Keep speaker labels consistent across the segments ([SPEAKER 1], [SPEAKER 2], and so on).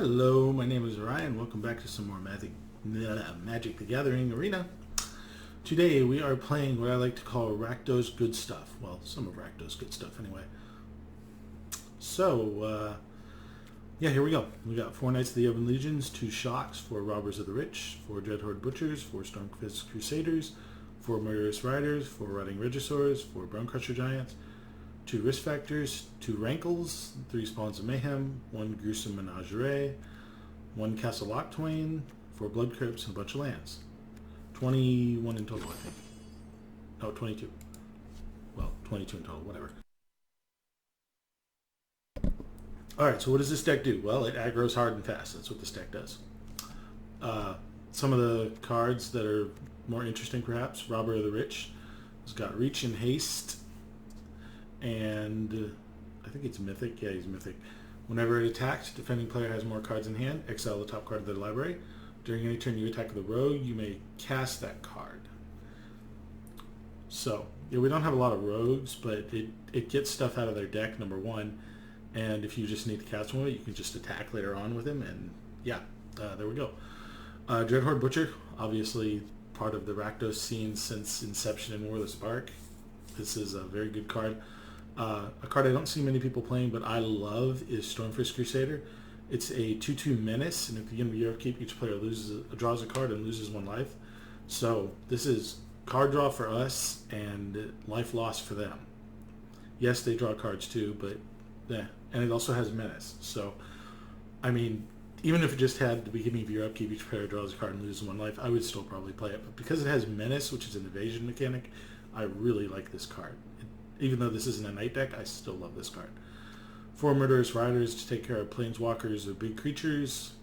[SPEAKER 1] Hello, my name is Ryan. Welcome back to some more Magic the Gathering Arena. Today we are playing what I like to call Rakdos good stuff. Well, some of Rakdos good stuff anyway. So, yeah, here we go. We got 4 Knights of the Ebon Legions, 2 Shocks, 4 Robbers of the Rich, 4 Dreadhorde Butchers, 4 Stormfist Crusaders, 4 Murderous Riders, 4 Rotting Regisaurs, 4 Bonecrusher Giants, 2 Risk Factors, 2 Rankles, 3 Spawns of Mayhem, 1 Gruesome Menagerie, 1 Castle Lock-Twain, 4 Blood Crypts, and a bunch of lands. 21 in total, I think. No, 22. Well, 22 in total, whatever. Alright, so what does this deck do? Well, it aggroes hard and fast. That's what this deck does. Some of the cards that are more interesting, perhaps, Robber of the Rich has got Reach and Haste, and I think it's Mythic. Yeah, he's Mythic. Whenever it attacks, defending player has more cards in hand. Exile the top card of their library. During any turn you attack with a rogue, you may cast that card. So, yeah, we don't have a lot of rogues, but it gets stuff out of their deck, number one. And if you just need to cast one, you can just attack later on with him. And yeah, there we go. Dreadhorde Butcher, obviously part of the Rakdos scene since Inception and War of the Spark. This is a very good card. A card I don't see many people playing, but I love, is Stormfist Crusader. It's a 2/2 menace, and at the beginning of your upkeep, each player draws a card and loses 1 life. So this is card draw for us and life loss for them. Yes, they draw cards too, but yeah, and it also has menace. So, I mean, even if it just had the beginning of your upkeep, each player draws a card and loses 1 life, I would still probably play it. But because it has menace, which is an evasion mechanic, I really like this card. Even though this isn't a night deck, I still love this card. 4 Murderous Riders to take care of planeswalkers or big creatures.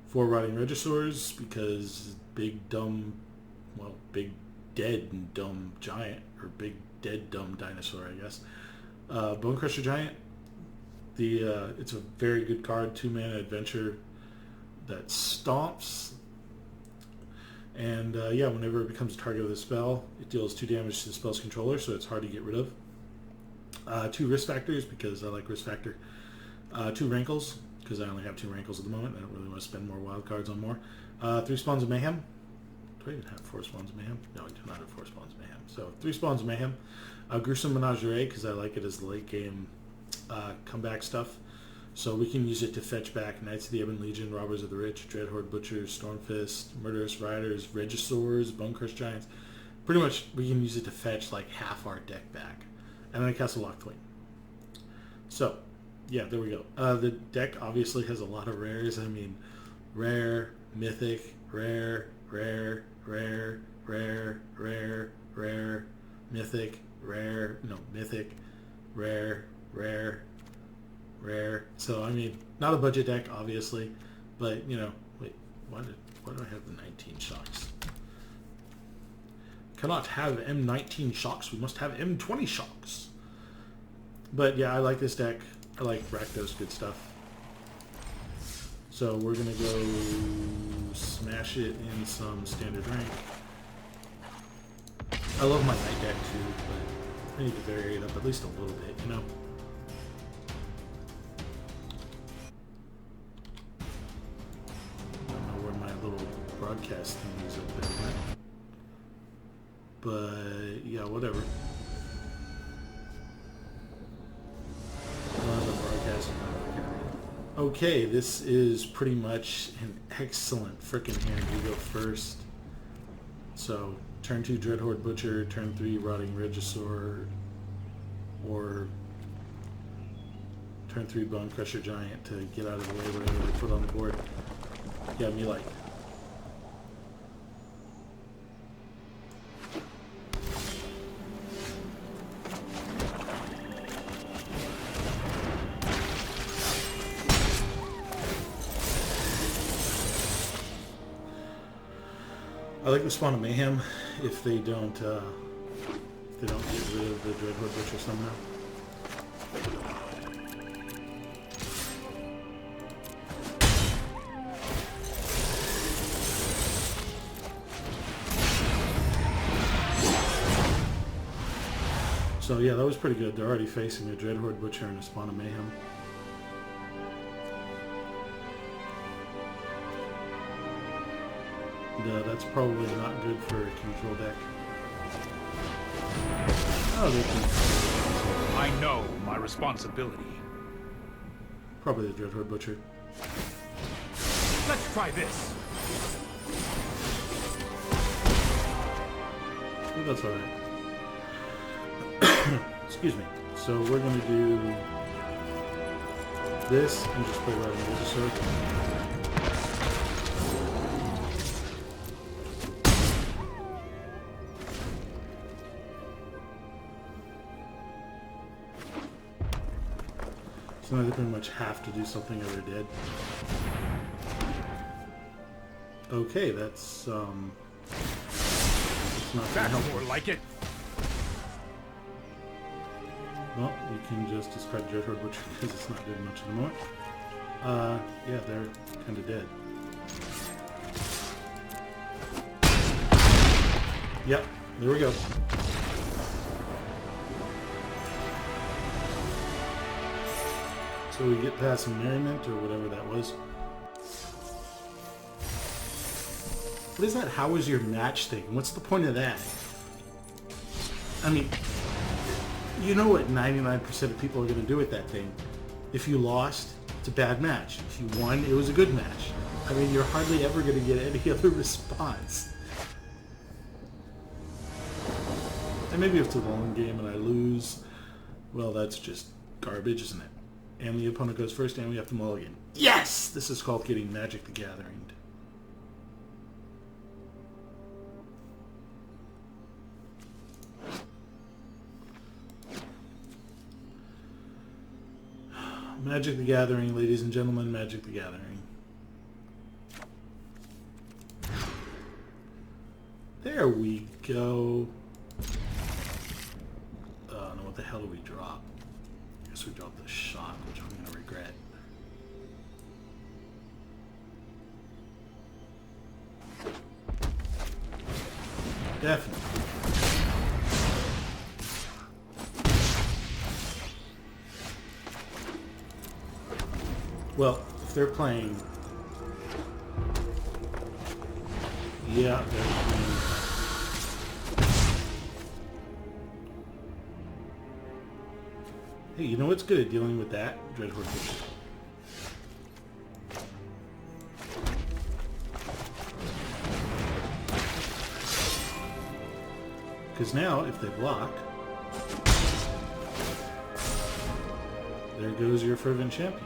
[SPEAKER 1] 4 Rotting Regisaurs because big dumb, well, big dead and dumb giant, or big dead dumb dinosaur, I guess. Bonecrusher Giant. It's a very good card, 2-mana adventure that stomps. And yeah, whenever it becomes a target of the spell, it deals 2 damage to the spell's controller, so it's hard to get rid of. 2 Risk Factors, because I like Risk Factor. 2 Rankles, because I only have 2 Rankles at the moment. I don't really want to spend more wild cards on more. 3 Spawns of Mayhem. Do I even have 4 Spawns of Mayhem? No, I do not have 4 Spawns of Mayhem. So 3 Spawns of Mayhem. Gruesome Menagerie, because I like it as the late game comeback stuff. So we can use it to fetch back Knights of the Ebon Legion, Robbers of the Rich, Dreadhorde Butchers, Stormfist, Murderous Riders, Regisaurs, Bonecrusher Giants. Pretty much we can use it to fetch like half our deck back. And then a Castle Lock-Twain. So, yeah, there we go. The deck obviously has a lot of rares. I mean, rare, mythic, rare, rare, rare, rare, rare, rare, mythic, rare, no, mythic, rare, rare, rare. So, I mean, not a budget deck, obviously, but, you know, wait, why do I have the 19 shocks? Cannot have M19 shocks, we must have M20 shocks. But yeah, I like this deck. I like Rakdos good stuff. So we're gonna go smash it in some standard rank. I love my night deck too, but I need to vary it up at least a little bit, you know? I don't know where my little broadcast thing is up there, right? But yeah, whatever. Okay, this is pretty much an excellent frickin' hand. We go first. So, turn 2 Dreadhorde Butcher, turn 3 Rotting Regisaur, or turn 3 Bonecrusher Giant to get out of the way whatever they put on the board. Yeah, me like. I like the Spawn of Mayhem if they don't get rid of the Dreadhorde Butcher somehow. So yeah, that was pretty good. They're already facing a Dreadhorde Butcher and a Spawn of Mayhem. No, that's probably not good for a control deck. Oh, they can.
[SPEAKER 2] I know my responsibility.
[SPEAKER 1] Probably the Dreadhorde Butcher.
[SPEAKER 2] Let's try this.
[SPEAKER 1] Oh, that's alright. Excuse me. So we're going to do this and just play right on the circle. So now they pretty much have to do something or they're dead. Okay, that's not
[SPEAKER 2] That's
[SPEAKER 1] helpful.
[SPEAKER 2] more like it.
[SPEAKER 1] Well, we can just discard Dreadhorde Butcher because it's not doing much at the moment. Yeah, they're kind of dead. Yep, there we go. So we get past some merriment or whatever that was. What is that? How was your match thing? What's the point of that? I mean, you know what 99% of people are going to do with that thing. If you lost, it's a bad match. If you won, it was a good match. I mean, you're hardly ever going to get any other response. And maybe if it's a long game and I lose, well, that's just garbage, isn't it? And the opponent goes first and we have to mulligan. Yes! This is called getting Magic the Gathering. Magic the Gathering, ladies and gentlemen, Magic the Gathering. There we go. Now what the hell do we drop? I guess we dropped the Shock, which I'm going to regret. Definitely. Well, if they're playing... Yeah, they're playing... Hey, you know what's good at dealing with that? Dreadhorde Butcher. Because now, if they block... There goes your Fervent Champion.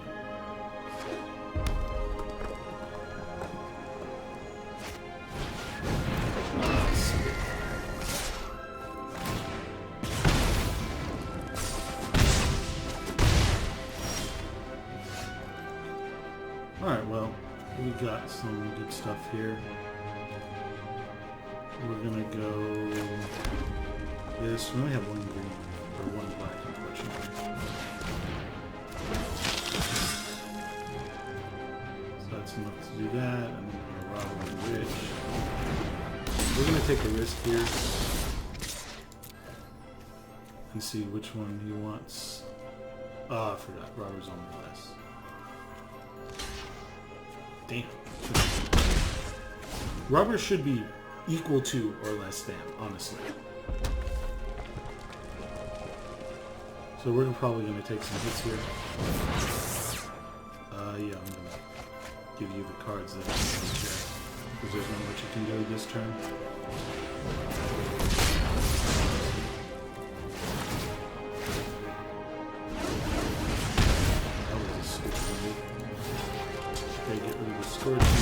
[SPEAKER 1] Alright, well, we got some good stuff here. We're gonna go this. We only have one green, or one black, unfortunately. So that's enough to do that, and then we're gonna rob the rich. We're gonna take a risk here and see which one he wants. Oh, I forgot. Robber's only less. Damn. Rubber should be equal to or less than, honestly. So we're probably going to take some hits here. Yeah, I'm going to give you the cards that I can check, because there's not much you can do this turn. That was a stupid move. Okay, get rid of the storage.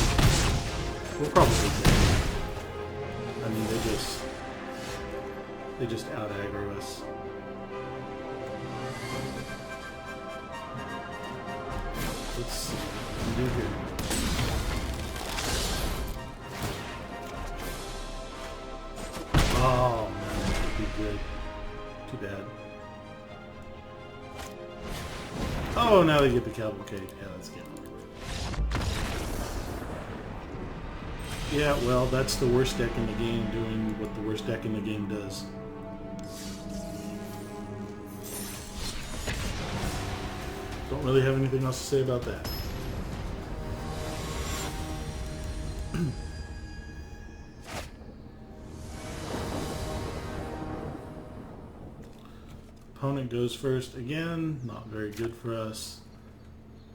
[SPEAKER 1] We'll probably get it. I mean, they just out aggro us. Let's see what we can do here. Oh man, that would be good. Too bad. Oh, now they get the cavalcade. Yeah, let's get it. Yeah, well, that's the worst deck in the game doing what the worst deck in the game does. Don't really have anything else to say about that. opponent goes first again. Not very good for us.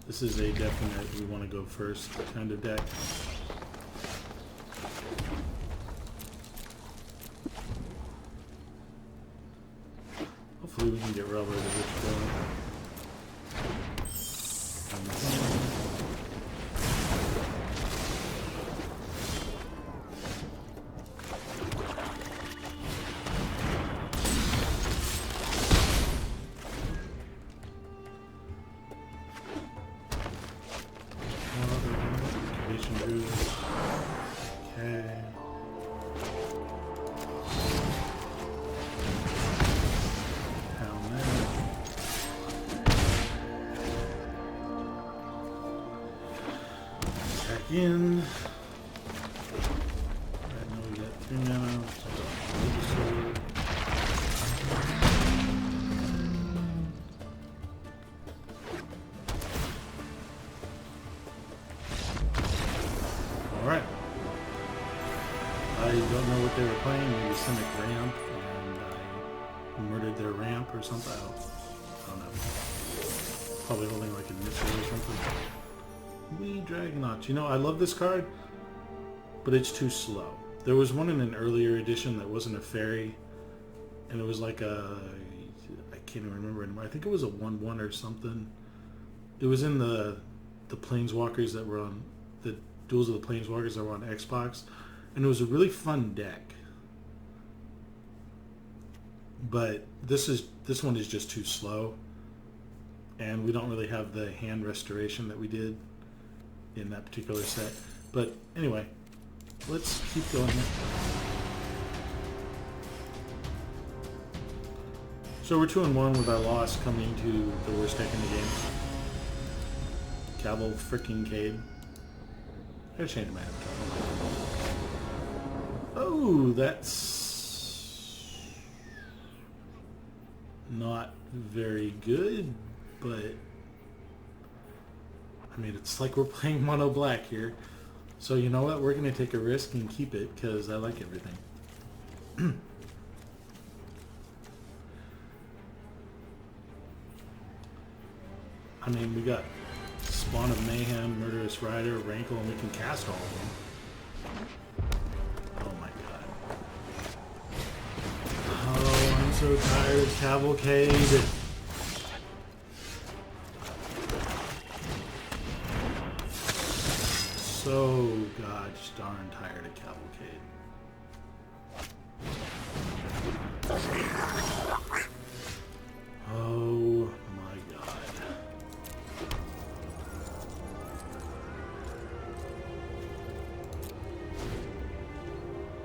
[SPEAKER 1] This is a definite we want to go first kind of deck. Hopefully we can get Railroad of Rich going. In. Right now we got 3 mana. Alright. I don't know what they were playing. Maybe Cynic Ramp, and I murdered their ramp or something. I don't know. Probably holding like a missile or something. We Dragonauts. You know, I love this card, but it's too slow. There was one in an earlier edition that wasn't a fairy, and it was like a... I can't even remember anymore. I think it was a 1/1 or something. It was in the Planeswalkers that were on... The Duels of the Planeswalkers that were on Xbox, and it was a really fun deck. But this one is just too slow, and we don't really have the hand restoration that we did in that particular set. But anyway, let's keep going here. So we're 2-1 with our loss coming to the worst deck in the game. Caval freaking Cade. I gotta change my avatar. Oh, that's not very good, but I mean, it's like we're playing mono black here. So you know what? We're going to take a risk and keep it because I like everything. I mean, we got Spawn of Mayhem, Murderous Rider, Rankle, and we can cast all of them. Oh my god. Oh, I'm so tired of Cavalcade. So gosh darn tired of Cavalcade. Oh my god.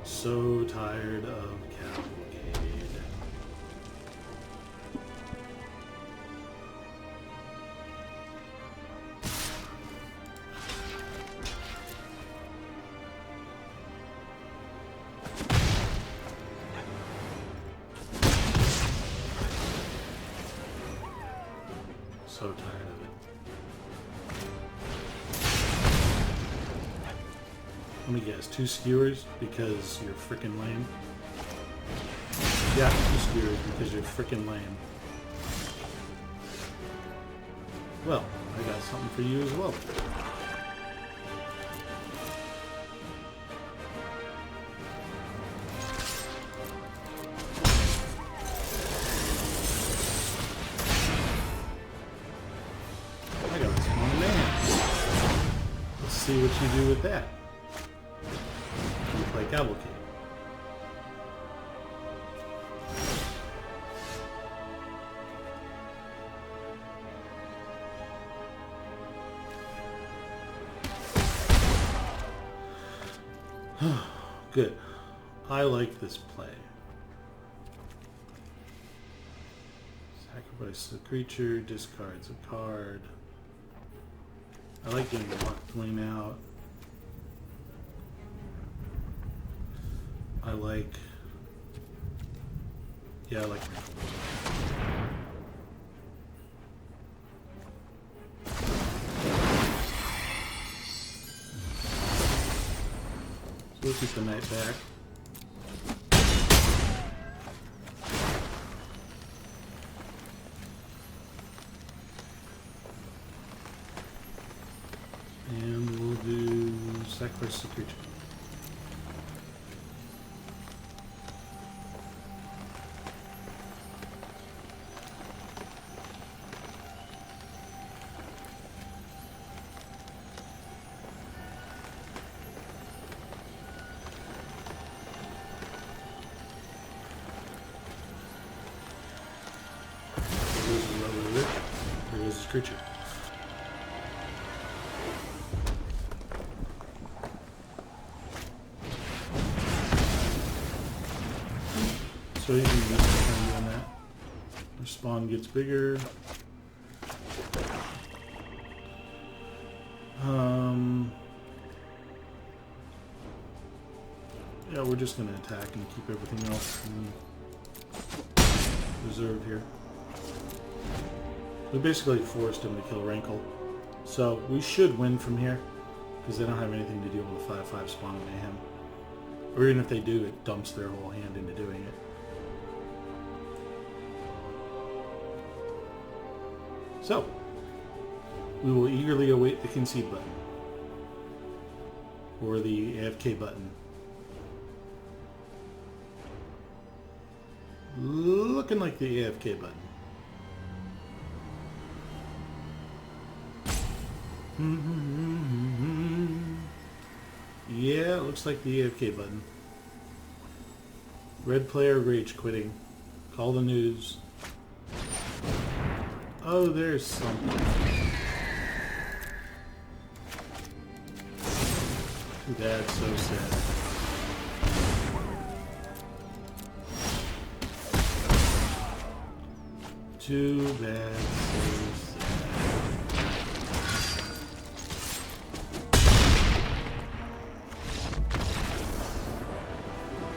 [SPEAKER 1] So tired of Cavalcade. So tired of it. Let me guess, 2 skewers because you're freaking lame? Yeah, 2 skewers because you're freaking lame. Well, I got something for you as well. See what you do with that. You play Cavalcade. Good. I like this play. Sacrifice the creature, discards a card. I like getting the Locked Wing out. I like... Yeah, I like Rankle. So we'll keep the knight back. Sacrifice the creature. There goes his creature. So you can just kind of on that. Your spawn gets bigger. Yeah, we're just gonna attack and keep everything else reserved here. We basically forced him to kill Rankle. So we should win from here, because they don't have anything to deal with a 5/5 spawn of Mayhem. Or even if they do, it dumps their whole hand into doing it. So, we will eagerly await the concede button. Or the AFK button. Looking like the AFK button. Yeah, it looks like the AFK button. Red player rage quitting. Call the news. Oh, there's something. That's so sad. Too bad, so sad.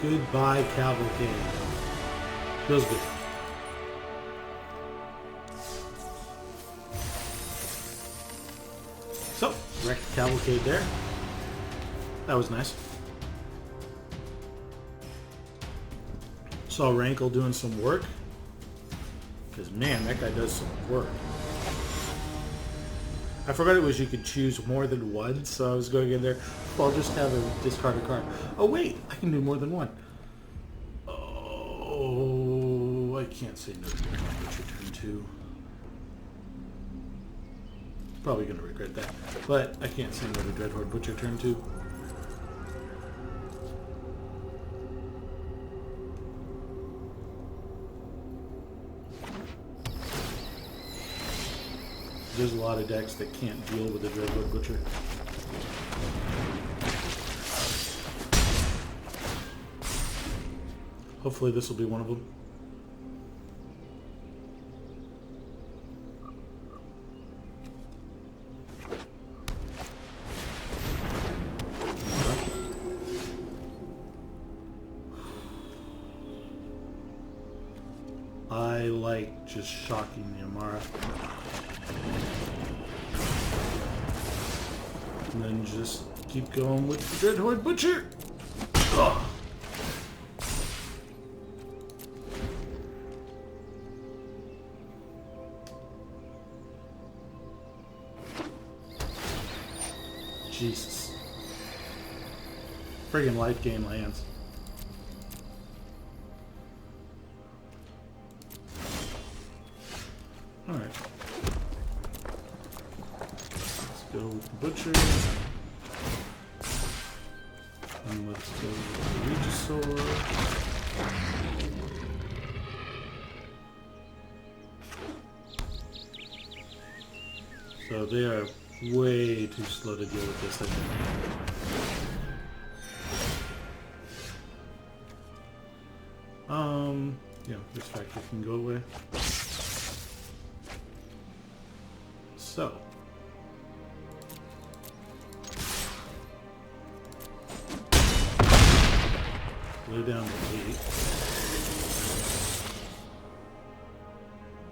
[SPEAKER 1] Goodbye, Cavalcade. Feels good. So, wrecked Cavalcade there. That was nice. Saw Rankle doing some work. Because, man, that guy does some work. I forgot it was you could choose more than one, so I was going in there. Well, I'll just have a discard a card. Oh, wait, I can do more than one. Oh, I can't say no to Dreadhorde Butcher turn 2. Probably going to regret that. But I can't say no to Dreadhorde Butcher turn 2. There's a lot of decks that can't deal with the Dreadhorde Butcher. Hopefully this will be one of them. I like just shocking the Amara. And then just keep going with the Dreadhorde Butcher. Ugh. Jesus. Friggin' life gain lands. Alright. Let's go with the Butcher. And let's go with the Regisaur. So they are way too slow to deal with this, I think. Yeah, this factor can go away. So. Lay down to 8.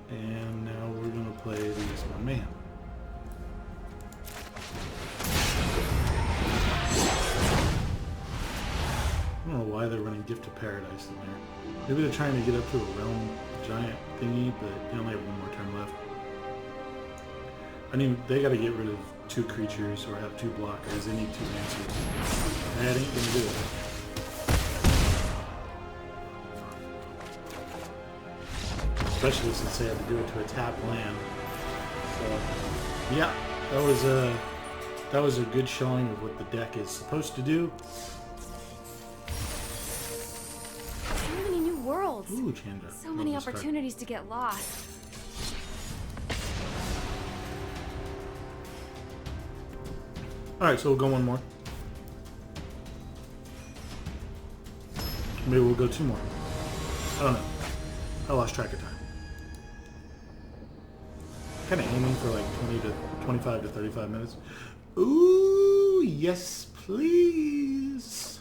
[SPEAKER 1] And now we're going to play these my man. I don't know why they're running Gift of Paradise in there. Maybe they're trying to get up to a realm giant thingy, but they only have one more turn left. I mean, they got to get rid of 2 creatures or have 2 blockers. They need 2 answers. That ain't gonna do it. Especially since they had to do it to a tap land. So, yeah, that was a good showing of what the deck is supposed to do.
[SPEAKER 3] So many new worlds.
[SPEAKER 1] Ooh, Chandra.
[SPEAKER 3] So many opportunities to get lost.
[SPEAKER 1] Alright, so we'll go one more. Maybe we'll go 2 more. I don't know. I lost track of time. Kind of aiming for like 25 to 35 minutes. Ooh, yes, please.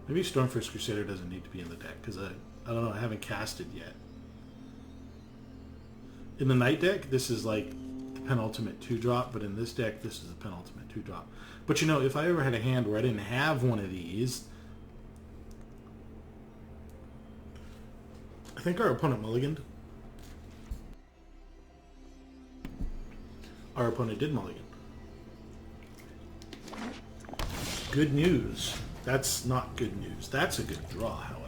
[SPEAKER 1] Maybe Stormfist Crusader doesn't need to be in the deck because I don't know. I haven't casted yet. In the night deck, this is like the penultimate 2-drop, but in this deck, this is the penultimate 2-drop. But you know, if I ever had a hand where I didn't have one of these, I think our opponent mulliganed. Our opponent did mulligan. Good news. That's not good news. That's a good draw, however.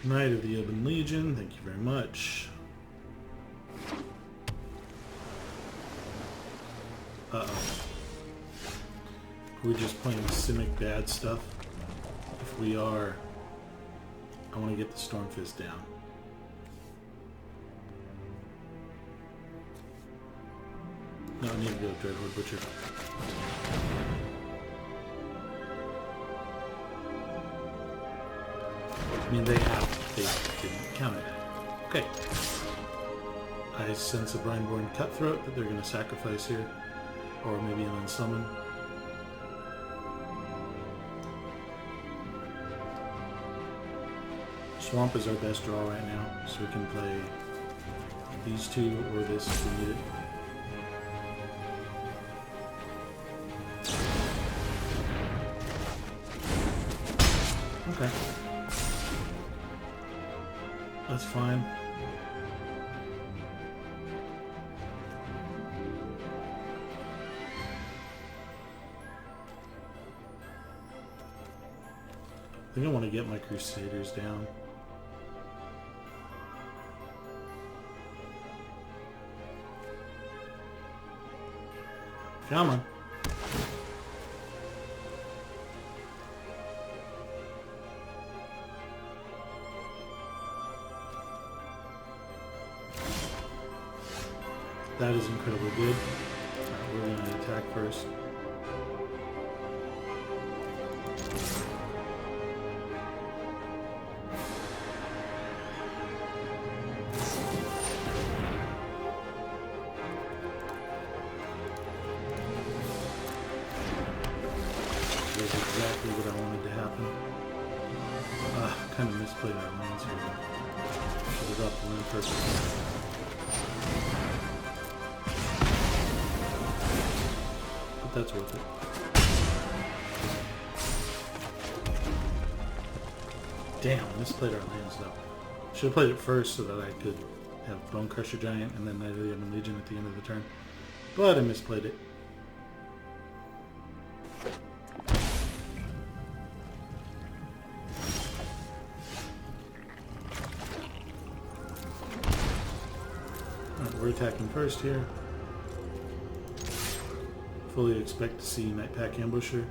[SPEAKER 1] Knight of the Ebon Legion, thank you very much. Uh-oh. Are we just playing Simic bad stuff? If we are, I want to get the Stormfist down. No, I need to go with Dreadhorde Butcher. I mean, they didn't counter that. Okay. I sense a Brineborn Cutthroat that they're going to sacrifice here. Or maybe an Unsummon. Swamp is our best draw right now, so we can play these 2 or this if we need it. Okay. That's fine. I think I want to get my Crusaders down. Come on. That is incredibly good. We're going to attack first. That's exactly what I wanted to happen. Kind of misplayed our lands here. Should have dropped the land first. That's worth it. Damn, I misplayed our lands though. Should have played it first so that I could have Bone Crusher Giant and then Knight of the Ebon Legion at the end of the turn. But I misplayed it. Alright, we're attacking first here. Fully expect to see Nightpack Ambusher.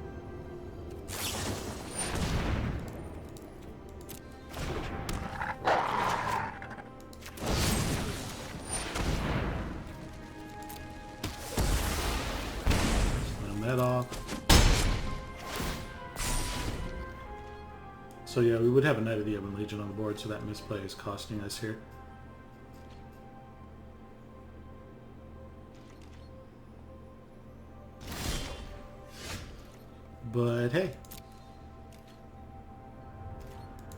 [SPEAKER 1] Slam that off. So yeah, we would have a Knight of the Ebon Legion on the board, so that misplay is costing us here. But hey,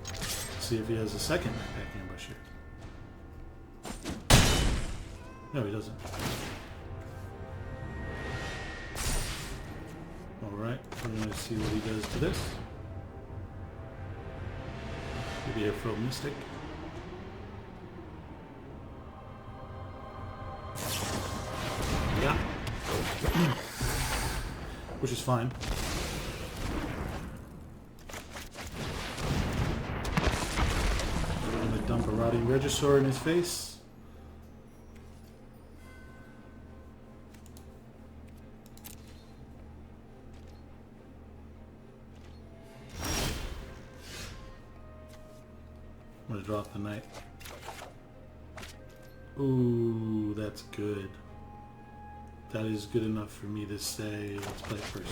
[SPEAKER 1] let's see if he has a second Nightpack Ambusher. No, he doesn't. Alright, we're going to see what he does to this. be a Fro Mystic. Yeah. Which is fine. We're gonna dump a Rotting Regisaur in his face. I'm gonna drop the knight. Ooh, that's good. That is good enough for me to say, let's play first.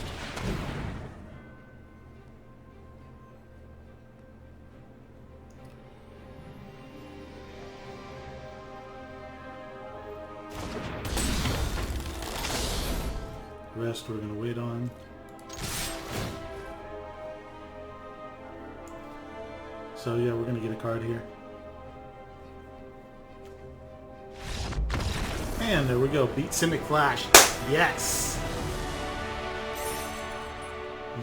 [SPEAKER 1] The rest we're gonna wait on. So yeah, we're gonna get a card here. And there we go, beat Simic Flash. Yes!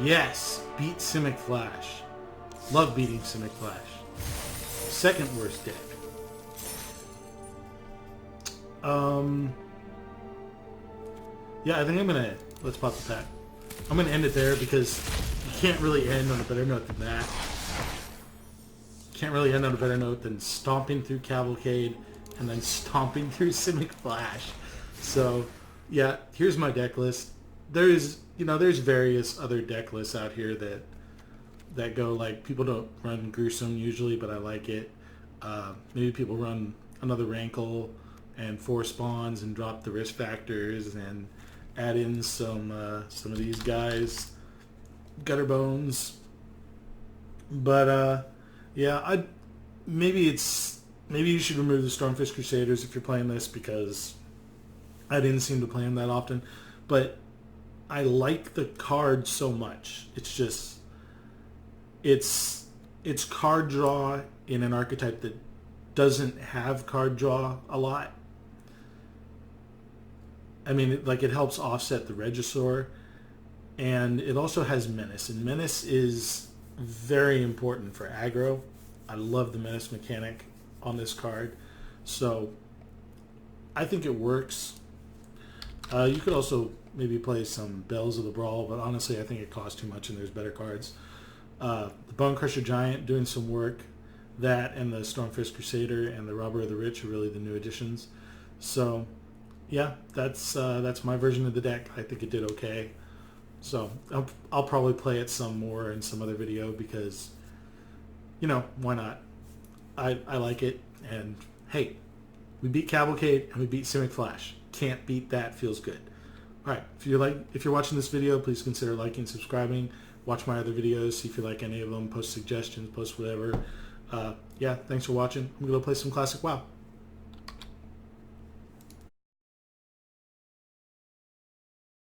[SPEAKER 1] Yes, beat Simic Flash. Love beating Simic Flash. Second worst deck. Yeah, I think I'm gonna, let's pop the pack. I'm gonna end it there because you can't really end on a better note than that. Can't really end on a better note than stomping through Cavalcade and then stomping through Simic Flash. So, yeah, here's my deck list. There's various other deck lists out here that go like, people don't run Gruesome usually, but I like it. Maybe people run another Rankle and 4 spawns and drop the risk factors and add in some of these guys, Gutter Bones. But yeah, maybe you should remove the Stormfist Crusaders if you're playing this, because I didn't seem to play them that often. But I like the card so much. It's just, it's card draw in an archetype that doesn't have card draw a lot. I mean, it helps offset the Regisaur, and it also has Menace, and Menace is very important for aggro. I love the Menace mechanic on this card, so I think it works. You could also maybe play some Bells of the Brawl, but honestly I think it costs too much and there's better cards. The Bone Crusher Giant doing some work. That and the Stormfist Crusader and the Robber of the Rich are really the new additions. So yeah, that's my version of the deck. I think it did okay. So I'll probably play it some more in some other video because, why not? I like it, and hey, we beat Cavalcade and we beat Simic Flash. Can't beat that. Feels good. All right, if you're watching this video, please consider liking, subscribing, watch my other videos, see if you like any of them, post suggestions, post whatever. Yeah, thanks for watching. I'm gonna go play some classic WoW.